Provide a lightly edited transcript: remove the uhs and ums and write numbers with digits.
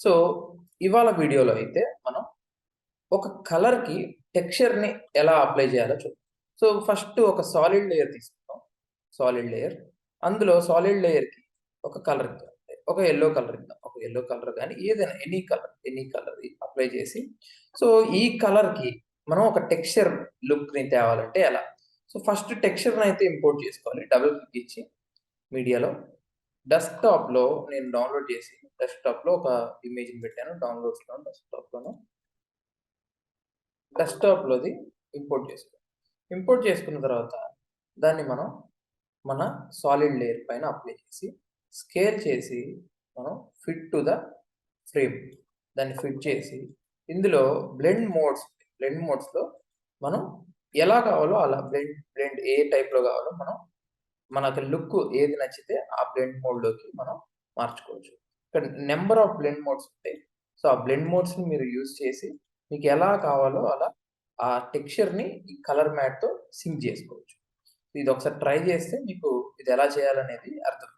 So, ఇవాళ వీడియోలో అయితే మనం ఒక కలర్‌కి టెక్స్చర్‌ని ఎలా అప్లై చేయాలో చూద్దాం. సో, ఫస్ట్ ఒక సాలిడ్ లేయర్ తీసుకుందాం. Solid layer. అందులో సాలిడ్ లేయర్‌కి ఒక కలర్ ఇద్దాం. ఒక యెల్లో కలర్ ఇద్దాం. ఒక యెల్లో కలర్ గాని ఏదైనా ఎనీ కలర్ అప్లై చేసి, సో, ఈ కలర్‌కి మనం ఒక టెక్స్చర్ లుక్‌ని తేవాలంటే ఎలా? సో, ఫస్ట్ టెక్స్చర్‌నైతే ఇంపోర్ట్ చేసుకోవాలి. డబుల్ క్లిక్ ఇచ్చి మీడియాలో డెస్క్‌టాప్‌లో నేను డౌన్‌లోడ్ చేసి డెస్క్‌టాప్‌లో ఒక ఇమేజ్‌ని పెట్టాను. డౌన్‌లోడ్స్‌లోను, డెస్క్‌టాప్‌లోది ఇంపోర్ట్ చేసుకోవాలి. ఇంపోర్ట్ చేసుకున్న తర్వాత దాన్ని మనం మన సాలిడ్ లేయర్ పైన అప్లై చేసి, స్కేల్ చేసి మనం ఫిట్ టు ద ఫ్రేమ్ దాన్ని ఫిట్ చేసి, ఇందులో బ్లెండ్ మోడ్స్‌లో మనం ఎలా కావాలో అలా బ్లెండ్ ఏ టైప్‌లో కావాలో మనం మనకు లుక్ ఏది నచ్చితే ఆ బ్లెండ్ మోడ్‌లోకి మనం మార్చుకోవచ్చు. ఇక్కడ నంబర్ ఆఫ్ బ్లెండ్ మోడ్స్ ఉంటాయి. సో, ఆ బ్లెండ్ మోడ్స్‌ని మీరు యూజ్ చేసి మీకు ఎలా కావాలో అలా ఆ టెక్స్చర్‌ని ఈ కలర్ మ్యాట్‌తో సింక్ జేసుకోవచ్చు. ఇదొకసారి ట్రై చేస్తే మీకు ఇది ఎలా చేయాలనేది అర్థం.